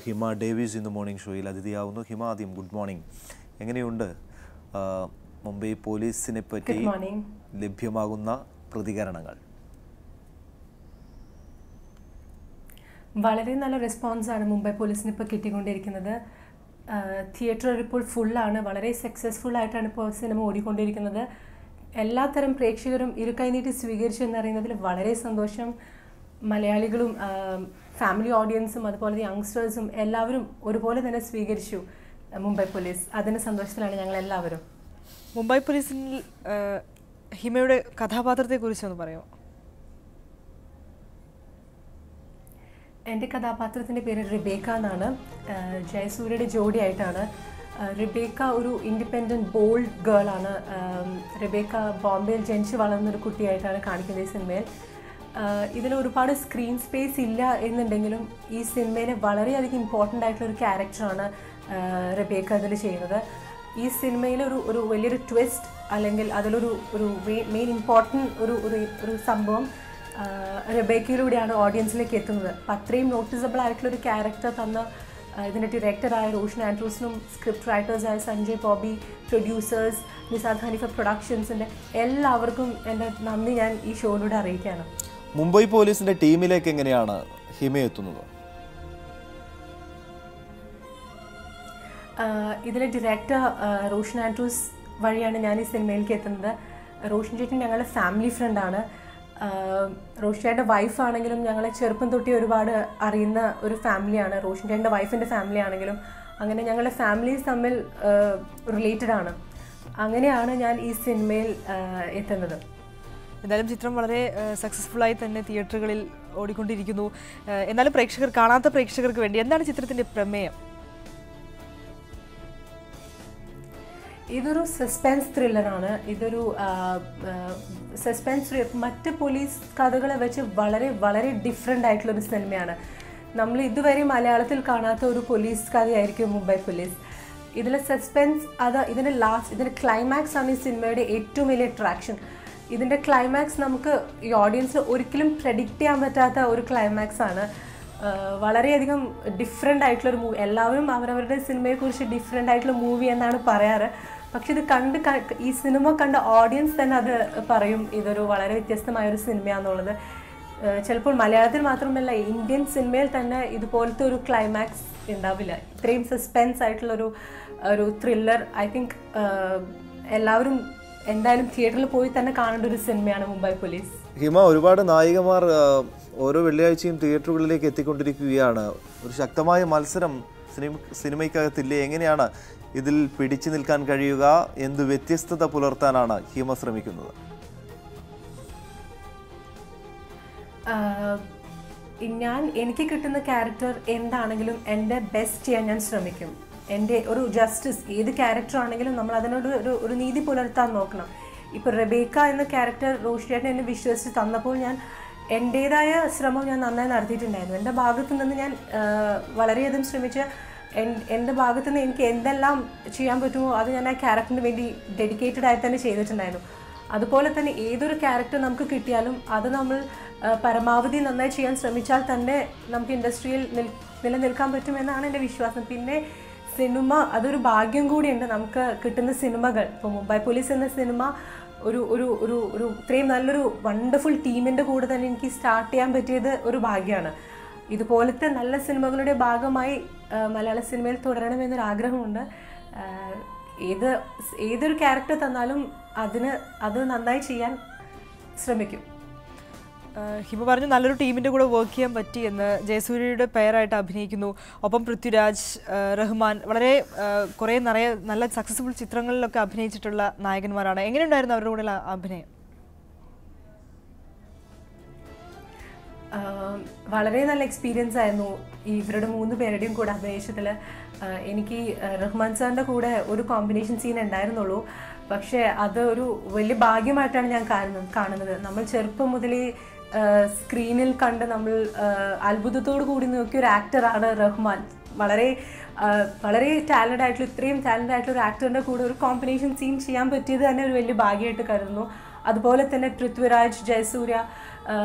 ഹിമ Davis ഇന്ന് morning ഷോയിൽ അതിഥിയാവുന്നു. ഹിമ, ആദ്യം ഗുഡ് മോർണിംഗ്. എങ്ങനെയുണ്ട് മുംബൈ പോലീസിനെ പറ്റി ലഭ്യമാകുന്ന പ്രതികരണങ്ങൾ? വളരെ നല്ല റെസ്പോൺസാണ് മുംബൈ പോലീസിന് ഇപ്പോൾ കിട്ടിക്കൊണ്ടിരിക്കുന്നത്. തിയേറ്റർ ഇപ്പോൾ ഫുള്ളാണ്. വളരെ സക്സസ്ഫുൾ ആയിട്ടാണ് ഇപ്പോൾ സിനിമ ഓടിക്കൊണ്ടിരിക്കുന്നത്. എല്ലാത്തരം പ്രേക്ഷകരും ഇരുകൈ നീട്ടി സ്വീകരിച്ചു എന്നറിയുന്നതിൽ വളരെ സന്തോഷം. മലയാളികളും ഫാമിലി ഓഡിയൻസും അതുപോലെ യങ്സ്റ്റേഴ്സും എല്ലാവരും ഒരുപോലെ തന്നെ സ്വീകരിച്ചു മുംബൈ പോലീസ്. അതിൻ്റെ സന്തോഷത്തിലാണ് ഞങ്ങൾ എല്ലാവരും. മുംബൈ പോലീസിൽ ഹിമയുടെ കഥാപാത്രത്തെക്കുറിച്ചൊന്ന് പറയുമോ? എൻ്റെ കഥാപാത്രത്തിൻ്റെ പേര് റിബേക്ക എന്നാണ്. ജയസൂര്യയുടെ ജോഡിയായിട്ടാണ്. റിബേക്ക ഒരു ഇൻഡിപെൻഡൻറ്റ് ബോൾഡ് ഗേളാണ്. റിബേക്ക ബോംബെയിൽ ജനിച്ച് വളർന്നൊരു കുട്ടിയായിട്ടാണ് കാണിക്കുന്നത് ഈ സിനിമയിൽ. ഇതിൽ ഒരുപാട് സ്ക്രീൻ സ്പേസ് ഇല്ല എന്നുണ്ടെങ്കിലും ഈ സിനിമയിലെ വളരെയധികം ഇമ്പോർട്ടൻ്റ് ആയിട്ടുള്ളൊരു ക്യാരക്ടറാണ് റിബേക്ക ഇതിൽ ചെയ്യുന്നത്. ഈ സിനിമയിൽ ഒരു വലിയൊരു ട്വിസ്റ്റ് അല്ലെങ്കിൽ അതിലൊരു മെയിൻ ഇമ്പോർട്ടൻ്റ് ഒരു സംഭവം റിബേക്കയിലൂടെയാണ് ഓഡിയൻസിലേക്ക് എത്തുന്നത്. അപ്പം അത്രയും നോട്ടീസബിൾ ആയിട്ടുള്ളൊരു ക്യാരക്ടർ തന്ന ഇതിൻ്റെ ഡയറക്ടറായ റോഷൻ ആൻഡ്രൂസിനും സ്ക്രിപ്റ്റ് റൈറ്റേഴ്സായ സഞ്ജയ് ബോബി, പ്രൊഡ്യൂസേഴ്സ്, നിസാദ് ഹനീഫ പ്രൊഡക്ഷൻസിൻ്റെ എല്ലാവർക്കും എൻ്റെ നന്ദി ഞാൻ ഈ ഷോയിലൂടെ അറിയിക്കുകയാണ്. മുംബൈ പോലീസിന്റെ ടീമിലേക്ക് എങ്ങനെയാണ് ഹിമ എത്തുന്നത്? ഇതിലെ ഡയറക്ടർ റോഷൻ ആൻഡ്രൂസ് വഴിയാണ് ഞാൻ ഈ സിനിമയിലേക്ക് എത്തുന്നത്. റോഷൻ ചേട്ടൻ ഞങ്ങളുടെ ഫാമിലി ഫ്രണ്ടാണ്. റോഷൻ ചേട്ടൻ്റെ വൈഫാണെങ്കിലും ഞങ്ങളെ ചെറുപ്പം തൊട്ടി ഒരുപാട് അറിയുന്ന ഒരു ഫാമിലിയാണ്. റോഷൻ ചേട്ടൻ്റെ വൈഫിൻ്റെ ഫാമിലി ആണെങ്കിലും അങ്ങനെ ഞങ്ങളുടെ ഫാമിലീസ് തമ്മിൽ റിലേറ്റഡ് ആണ്. അങ്ങനെയാണ് ഞാൻ ഈ സിനിമയിൽ എത്തുന്നത്. എന്തായാലും ചിത്രം വളരെ സക്സസ്ഫുള്ളായി തന്നെ തിയേറ്ററുകളിൽ ഓടിക്കൊണ്ടിരിക്കുന്നു. എന്നാലും കാണാത്ത പ്രേക്ഷകർക്ക് വേണ്ടി എന്താണ് ചിത്രത്തിൻ്റെ പ്രമേയം? ഇതൊരു സസ്പെൻസ് ത്രില്ലറാണ്. ഇതൊരു സസ്പെൻസ് മറ്റ് പോലീസ് കഥകളെ വെച്ച് വളരെ വളരെ ഡിഫറെൻ്റ് ആയിട്ടുള്ളൊരു സിനിമയാണ്. നമ്മൾ ഇതുവരെ മലയാളത്തിൽ കാണാത്ത ഒരു പോലീസ് കഥയായിരിക്കും മുംബൈ പോലീസ്. ഇതിലെ സസ്പെൻസ് ഇതിൻ്റെ ക്ലൈമാക്സ് ആണ് ഈ സിനിമയുടെ ഏറ്റവും വലിയ അട്രാക്ഷൻ. ഇതിൻ്റെ ക്ലൈമാക്സ് നമുക്ക് ഈ ഓഡിയൻസിന് ഒരിക്കലും പ്രെഡിക്റ്റ് ചെയ്യാൻ പറ്റാത്ത ഒരു ക്ലൈമാക്സ് ആണ്. വളരെയധികം ഡിഫറെൻ്റ് ആയിട്ടുള്ളൊരു മൂവി. എല്ലാവരും അവരവരുടെ സിനിമയെക്കുറിച്ച് ഡിഫറെൻ്റ് ആയിട്ടുള്ള മൂവി എന്നാണ് പറയാറ്. പക്ഷെ ഇത് ഈ സിനിമ കണ്ട ഓഡിയൻസ് തന്നെ അത് പറയും ഇതൊരു വളരെ വ്യത്യസ്തമായൊരു സിനിമയാണെന്നുള്ളത്. ചിലപ്പോൾ മലയാളത്തിൽ മാത്രമല്ല ഇന്ത്യൻ സിനിമയിൽ തന്നെ ഇതുപോലത്തെ ഒരു ക്ലൈമാക്സ് ഉണ്ടാവില്ല. ഇത്രയും സസ്പെൻസ് ആയിട്ടുള്ളൊരു ത്രില്ലർ ഐ തിങ്ക് എല്ലാവരും എന്തായാലും തിയേറ്ററിൽ പോയി തന്നെ കാണേണ്ട ഒരു സിനിമയാണ് മുംബൈ പോലീസ്. ഹിമ, ഒരുപാട് നായികമാർ ഓരോ വെള്ളിയാഴ്ചയും തിയേറ്ററുകളിലേക്ക് എത്തിക്കൊണ്ടിരിക്കുകയാണ്. ഒരു ശക്തമായ മത്സരം സിനിമയ്ക്കകത്തില്ലേ? എങ്ങനെയാണ് ഇതിൽ പിടിച്ചു നിൽക്കാൻ കഴിയുക? എന്ത് വ്യത്യസ്തത പുലർത്താനാണ് ഹിമ ശ്രമിക്കുന്നത്? എനിക്ക് കിട്ടുന്ന ക്യാരക്ടർ എന്താണെങ്കിലും എൻ്റെ ബെസ്റ്റ് ചെയ്യാൻ ഞാൻ ശ്രമിക്കും. എൻ്റെ ഒരു ജസ്റ്റിസ് ഏത് ക്യാരക്ടർ ആണെങ്കിലും നമ്മൾ അതിനോട് ഒരു നീതി പുലർത്താൻ നോക്കണം. ഇപ്പോൾ റെബേക്ക എന്ന ക്യാരക്ടർ റോഷിയേട്ടൻ എന്നെ വിശ്വസിച്ച് തന്നപ്പോൾ ഞാൻ എൻ്റേതായ ശ്രമം ഞാൻ നന്നായി നടത്തിയിട്ടുണ്ടായിരുന്നു. എൻ്റെ ഭാഗത്തു നിന്ന് ഞാൻ വളരെയധികം ശ്രമിച്ച് എൻ്റെ ഭാഗത്തു നിന്ന് എനിക്ക് എന്തെല്ലാം ചെയ്യാൻ പറ്റുമോ അത് ഞാൻ ആ ക്യാരക്ടറിന് വേണ്ടി ഡെഡിക്കേറ്റഡ് ആയി തന്നെ ചെയ്തിട്ടുണ്ടായിരുന്നു. അതുപോലെ തന്നെ ഏതൊരു ക്യാരക്ടർ നമുക്ക് കിട്ടിയാലും അത് നമ്മൾ പരമാവധി നന്നായി ചെയ്യാൻ ശ്രമിച്ചാൽ തന്നെ നമുക്ക് ഇൻഡസ്ട്രിയിൽ നിലനിൽക്കാൻ പറ്റുമെന്നാണ് എൻ്റെ വിശ്വാസം. പിന്നെ സിനിമ അതൊരു ഭാഗ്യം കൂടിയുണ്ട്. നമുക്ക് കിട്ടുന്ന സിനിമകൾ ഇപ്പോൾ മുംബൈ പോലീസ് എന്ന സിനിമ ഒരു ഇത്രയും നല്ലൊരു വണ്ടർഫുൾ ടീമിൻ്റെ കൂടെ തന്നെ എനിക്ക് സ്റ്റാർട്ട് ചെയ്യാൻ പറ്റിയത് ഒരു ഭാഗ്യമാണ്. ഇതുപോലത്തെ നല്ല സിനിമകളുടെ ഭാഗമായി മലയാള സിനിമയിൽ തുടരണമെന്നൊരാഗ്രഹമുണ്ട്. ഏതൊരു ക്യാരക്ടർ തന്നാലും അത് നന്നായി ചെയ്യാൻ ശ്രമിക്കും. ഹിമ പറഞ്ഞു നല്ലൊരു ടീമിൻ്റെ കൂടെ വർക്ക് ചെയ്യാൻ പറ്റി എന്ന്. ജയസൂര്യയുടെ പേരായിട്ട് അഭിനയിക്കുന്നു. ഒപ്പം പൃഥ്വിരാജ്, റഹ്മാൻ, വളരെ കുറേ നല്ല സക്സസ്ഫുൾ ചിത്രങ്ങളിലൊക്കെ അഭിനയിച്ചിട്ടുള്ള നായകന്മാരാണ്. എങ്ങനെയുണ്ടായിരുന്നു അവരുടെ കൂടെ അഭിനയം? വളരെ നല്ല എക്സ്പീരിയൻസ് ആയിരുന്നു ഇവരുടെ 3 പേരുടെയും കൂടെ അഭിനയിച്ചതിൽ. എനിക്ക് റഹ്മാൻ സാറിൻ്റെ കൂടെ ഒരു കോമ്പിനേഷൻ സീൻ ഉണ്ടായിരുന്നുള്ളൂ. പക്ഷേ അത് ഒരു വലിയ ഭാഗ്യമായിട്ടാണ് ഞാൻ കാണുന്നത്. നമ്മൾ ചെറുപ്പം മുതലേ സ്ക്രീനിൽ കണ്ട് നമ്മൾ അത്ഭുതത്തോടു കൂടി നോക്കിയ ഒരു ആക്ടറാണ് റഹ്മാൻ. വളരെ ടാലൻ്റ് ആയിട്ടുള്ള ഇത്രയും ടാലൻ്റ് ആയിട്ടുള്ള ഒരു ആക്ടറിൻ്റെ കൂടെ ഒരു കോമ്പിനേഷൻ സീൻ ചെയ്യാൻ പറ്റിയത് തന്നെ ഒരു വലിയ ഭാഗ്യമായിട്ട് കരുതുന്നു. അതുപോലെ തന്നെ പൃഥ്വിരാജ്, ജയസൂര്യ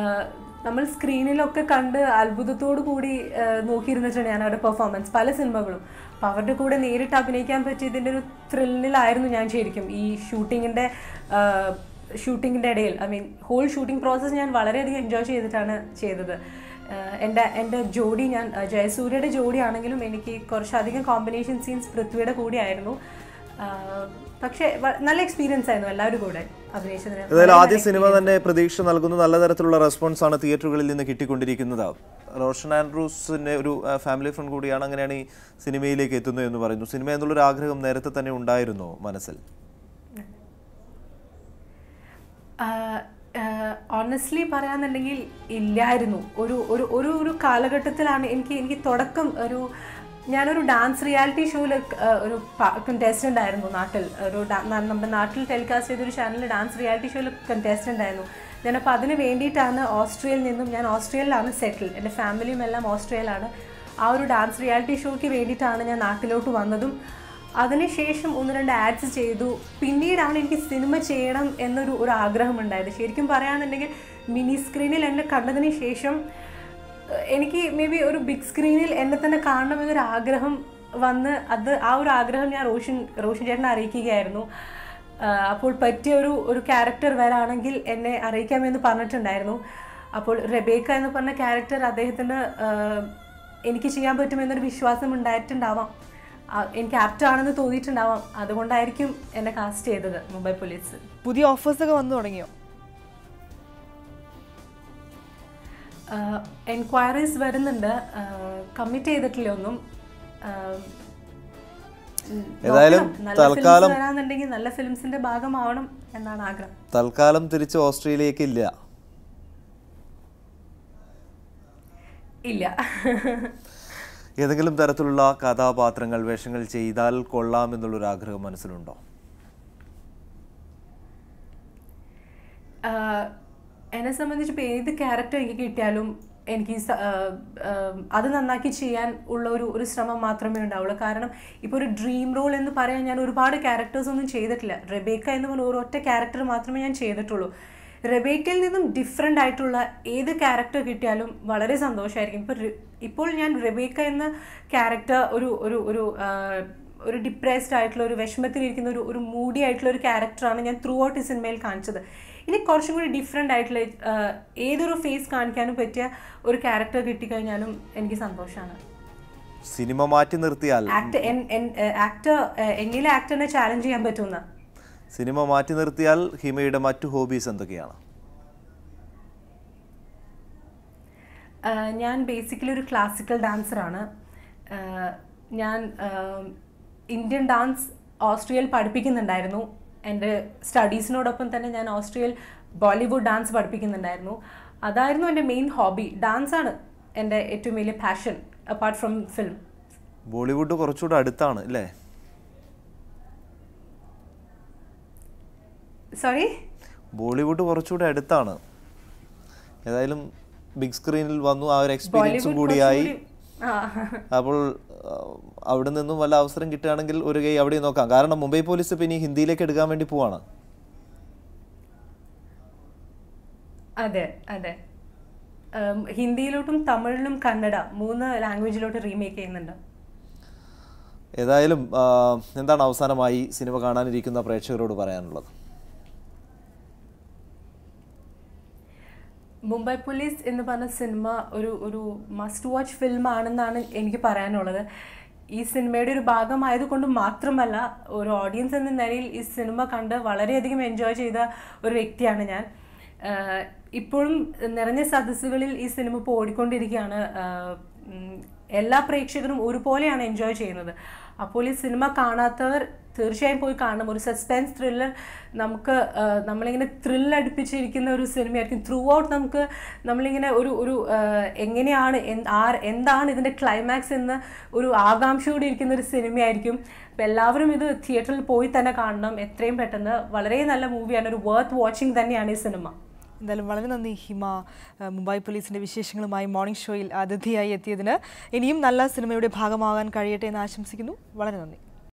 നമ്മൾ സ്ക്രീനിലൊക്കെ കണ്ട് അത്ഭുതത്തോടു കൂടി നോക്കിയിരുന്നിട്ടുണ്ട് ഞാൻ അവരുടെ പെർഫോമൻസ് പല സിനിമകളും. അപ്പോൾ അവരുടെ കൂടെ നേരിട്ട് അഭിനയിക്കാൻ പറ്റിയതിൻ്റെ ഒരു ത്രില്ലിലായിരുന്നു ഞാൻ ശരിക്കും ഈ ഷൂട്ടിങ്ങിൻ്റെ ഇടയിൽ. I mean whole shooting process ഞാൻ വളരെയധികം എൻജോയ് ചെയ്തിട്ടാണ് ചെയ്തത്. എൻ്റെ ജോഡി ഞാൻ ജയസൂര്യയുടെ ജോഡി ആണെങ്കിലും എനിക്ക് കുറച്ചധികം കോമ്പിനേഷൻ സീൻസ് പൃഥ്വിയുടെ കൂടിയായിരുന്നു. പക്ഷേ നല്ല എക്സ്പീരിയൻസ് ആയിരുന്നു എല്ലാവരും കൂടെ അഭിനയിച്ചതിന്. അതായത് ആദ്യ സിനിമ തന്നെ പ്രതീക്ഷ നൽകുന്ന നല്ല തരത്തിലുള്ള റെസ്പോൺസ് ആണ് തിയേറ്ററുകളിൽ നിന്ന് കിട്ടിക്കൊണ്ടിരിക്കുന്നത്. റോഷൻ ആൻഡ്രൂസിന്റെ ഒരു ഫാമിലി ഫ്രണ്ട് കൂടിയാണ്, അങ്ങനെയാണ് ഈ സിനിമയിലേക്ക് എത്തുന്നത് എന്ന് പറയുന്നു. സിനിമ എന്നുള്ളൊരു ആഗ്രഹം നേരത്തെ തന്നെ ഉണ്ടായിരുന്നോ മനസ്സിൽ? ഓണസ്റ്റ്ലി പറയാന്നുണ്ടെങ്കിൽ ഇല്ലായിരുന്നു. ഒരു കാലഘട്ടത്തിലാണ് എനിക്ക് തുടക്കം ഞാനൊരു ഡാൻസ് റിയാലിറ്റി ഷോയിൽ ഒരു കണ്ടസ്റ്റൻ്റ് ആയിരുന്നു നാട്ടിൽ. നമ്മുടെ നാട്ടിൽ ടെലികാസ്റ്റ് ചെയ്തൊരു ചാനലിൽ ഡാൻസ് റിയാലിറ്റി ഷോയിൽ കണ്ടസ്റ്റൻ്റ് ആയിരുന്നു ഞാനപ്പോൾ. അതിന് വേണ്ടിയിട്ടാണ് ഓസ്ട്രേലിയയിൽ നിന്നും, ഞാൻ ഓസ്ട്രേലിയയിലാണ് സെറ്റിൽ, എൻ്റെ ഫാമിലിയും എല്ലാം ഓസ്ട്രേലിയയിലാണ്. ആ ഒരു ഡാൻസ് റിയാലിറ്റി ഷോയ്ക്ക് വേണ്ടിയിട്ടാണ് ഞാൻ നാട്ടിലോട്ട് വന്നതും. അതിനുശേഷം 1-2 ആഡ്സ് ചെയ്തു. പിന്നീടാണ് എനിക്ക് സിനിമ ചെയ്യണം എന്നൊരു ആഗ്രഹം ഉണ്ടായത്. ശരിക്കും പറയുകയാണെന്നുണ്ടെങ്കിൽ മിനി സ്ക്രീനിൽ എന്നെ കണ്ടതിന് ശേഷം എനിക്ക് മേ ബി ഒരു ബിഗ് സ്ക്രീനിൽ എന്നെ തന്നെ കാണണമെന്നൊരു ആഗ്രഹം വന്ന് ആ ഒരു ആഗ്രഹം ഞാൻ റോഷൻ ചേട്ടനെ അറിയിക്കുകയായിരുന്നു. അപ്പോൾ പറ്റിയ ഒരു ക്യാരക്ടർ വരാണെങ്കിൽ എന്നെ അറിയിക്കാമെന്ന് പറഞ്ഞിട്ടുണ്ടായിരുന്നു. അപ്പോൾ റെബേക്ക എന്ന് പറഞ്ഞ ക്യാരക്ടർ അദ്ദേഹത്തിന് എനിക്ക് ചെയ്യാൻ പറ്റുമെന്നൊരു വിശ്വാസം ഉണ്ടായിട്ടുണ്ടാവാം, എനിക്ക് ആപ്റ്റ് ആണെന്ന് തോന്നിയിട്ടുണ്ടാവാം. അതുകൊണ്ടായിരിക്കും എന്നെ കാസ്റ്റ് ചെയ്തത് മുംബൈ പോലീസ്. പുതിയ ഓഫേഴ്സൊക്കെ വന്നു തുടങ്ങിയോ? എൻക്വയറീസ് വരുന്നുണ്ട്, കമ്മിറ്റ് ചെയ്തിട്ടില്ല ഒന്നും. ഏതായാലും തൽക്കാലം വരാന്നുണ്ടെങ്കിൽ നല്ല ഫിലിംസിന്റെ ഭാഗമാവണം എന്നാണ് ആഗ്രഹം. തൽക്കാലം തിരിച്ച് ഓസ്ട്രേലിയക്ക് ഇല്ല. ഏതെങ്കിലും തരത്തിലുള്ള കഥാപാത്രങ്ങൾ വേഷങ്ങൾ ചെയ്താൽ കൊള്ളാം എന്നുള്ളൊരു ആഗ്രഹം മനസ്സിലുണ്ടോ? എന്നെ സംബന്ധിച്ച് ഇപ്പോൾ ഏത് ക്യാരക്ടർ എനിക്ക് കിട്ടിയാലും എനിക്ക് അത് നന്നാക്കി ചെയ്യാൻ ഉള്ള ഒരു ശ്രമം മാത്രമേ ഉണ്ടാവുള്ളൂ. കാരണം ഇപ്പോൾ ഒരു ഡ്രീം റോൾ എന്ന് പറയാൻ ഞാൻ ഒരുപാട് ക്യാരക്ടേഴ്സ് ഒന്നും ചെയ്തിട്ടില്ല. റെബേക്ക എന്ന് പറഞ്ഞ ഒരൊറ്റ ക്യാരക്ടർ മാത്രമേ ഞാൻ ചെയ്തിട്ടുള്ളൂ. റെബേക്കയിൽ നിന്നും ഡിഫറെൻ്റ് ആയിട്ടുള്ള ഏത് ക്യാരക്ടർ കിട്ടിയാലും വളരെ സന്തോഷമായിരിക്കും. ഇപ്പോൾ ഞാൻ റെബേക്ക എന്ന ക്യാരക്ടർ ഒരു ഡിപ്രസ്ഡ് ആയിട്ടുള്ള ഒരു വിഷമത്തിലിരിക്കുന്ന ഒരു മൂഡി ആയിട്ടുള്ള ഒരു ക്യാരക്ടറാണ് ഞാൻ ത്രൂ ഔട്ട് ഈ സിനിമയിൽ കാണിച്ചത്. ഇനി കുറച്ചും കൂടി ഡിഫറെൻ്റ് ആയിട്ടുള്ള ഏതൊരു ഫേസ് കാണിക്കാനും പറ്റിയ ഒരു ക്യാരക്ടർ കിട്ടിക്കഴിഞ്ഞാലും എനിക്ക് സന്തോഷമാണ്. സിനിമ മാറ്റി നിർത്തിയാൽ എന്നിലെ ആക്ടറിനെ ചാലഞ്ച് ചെയ്യാൻ പറ്റുന്ന സിനിമ മാറ്റി നിർത്തിയാൽ ഹിമയുടെ മറ്റു ഹോബീസ് എന്തൊക്കെയാണ്? ഞാൻ ബേസിക്കലി ഒരു ക്ലാസിക്കൽ ഡാൻസറാണ്. ഞാൻ ഇന്ത്യൻ ഡാൻസ് ഓസ്ട്രേലിയയിൽ പഠിപ്പിക്കുന്നുണ്ടായിരുന്നു. എൻ്റെ സ്റ്റഡീസിനോടൊപ്പം തന്നെ ഞാൻ ഓസ്ട്രേലിയയിൽ ബോളിവുഡ് ഡാൻസ് പഠിപ്പിക്കുന്നുണ്ടായിരുന്നു. അതായിരുന്നു എൻ്റെ മെയിൻ ഹോബി. ഡാൻസാണ് എൻ്റെ ഏറ്റവും വലിയ passion apart from film. Bollywood കുറച്ചുകൂടെ അടുത്താണ് അല്ലേ? സോറി, ബോളിവുഡ് കുറച്ചുകൂടെ അടുത്താണ്. ഏതായാലും ബിഗ് സ്ക്രീനിൽ വന്നു, ആ ഒരു എക്സ്പീരിയൻസും കൂടിയായി. അപ്പോൾ അവിടെ നിന്നും വല്ല അവസരം കിട്ടുകയാണെങ്കിൽ ഒരു കൈ അവിടെ നോക്കാം. കാരണം മുംബൈ പോലീസ് ഇപ്പം ഇനി ഹിന്ദിയിലേക്ക് എടുക്കാൻ വേണ്ടി പോവാണ്. അതെ അതെ, ഹിന്ദിയിലോട്ടും തമിഴിലും കന്നഡ 3 ലാംഗ്വേജിലോട്ട് റീമേക്ക് ചെയ്യുന്നുണ്ട്. ഏതായാലും എന്താണ് അവസാനമായി സിനിമ കാണാനിരിക്കുന്ന പ്രേക്ഷകരോട് പറയാനുള്ളത്? മുംബൈ പോലീസ് എന്ന് പറഞ്ഞ സിനിമ ഒരു മസ്റ്റ് വാച്ച് ഫിലിം ആണെന്നാണ് എനിക്ക് പറയാനുള്ളത്. ഈ സിനിമയുടെ ഒരു ഭാഗമായതുകൊണ്ട് മാത്രമല്ല, ഒരു ഓഡിയൻസ് എന്ന നിലയിൽ ഈ സിനിമ കണ്ട് വളരെയധികം എൻജോയ് ചെയ്ത ഒരു വ്യക്തിയാണ് ഞാൻ. ഇപ്പോഴും നിറഞ്ഞ സദസ്സുകളിൽ ഈ സിനിമ ഇപ്പോൾ ഓടിക്കൊണ്ടിരിക്കുകയാണ്. എല്ലാ പ്രേക്ഷകരും ഒരുപോലെയാണ് എൻജോയ് ചെയ്യുന്നത്. അപ്പോൾ ഈ സിനിമ കാണാത്തവർ തീർച്ചയായും പോയി കാണണം. ഒരു സസ്പെൻസ് ത്രില്ലർ, നമ്മളിങ്ങനെ ത്രില്ലടിപ്പിച്ചിരിക്കുന്ന ഒരു സിനിമയായിരിക്കും. ത്രൂ ഔട്ട് നമ്മളിങ്ങനെ എങ്ങനെയാണ് എന്താണ് ഇതിൻ്റെ ക്ലൈമാക്സ് എന്ന് ഒരു ആകാംക്ഷയോടെ ഇരിക്കുന്ന ഒരു സിനിമയായിരിക്കും. അപ്പോൾ എല്ലാവരും ഇത് തിയേറ്ററിൽ പോയി തന്നെ കാണണം എത്രയും പെട്ടെന്ന്. വളരെ നല്ല മൂവിയാണ്, ഒരു വർത്ത് വാച്ചിങ് തന്നെയാണ് ഈ സിനിമ. എന്തായാലും വളരെ നന്ദി ഹിമ, മുംബൈ പോലീസിൻ്റെ വിശേഷങ്ങളുമായി മോർണിംഗ് ഷോയിൽ അതിഥിയായി എത്തിയതിന്. ഇനിയും നല്ല സിനിമയുടെ ഭാഗമാകാൻ കഴിയട്ടെ എന്ന് ആശംസിക്കുന്നു. വളരെ നന്ദി.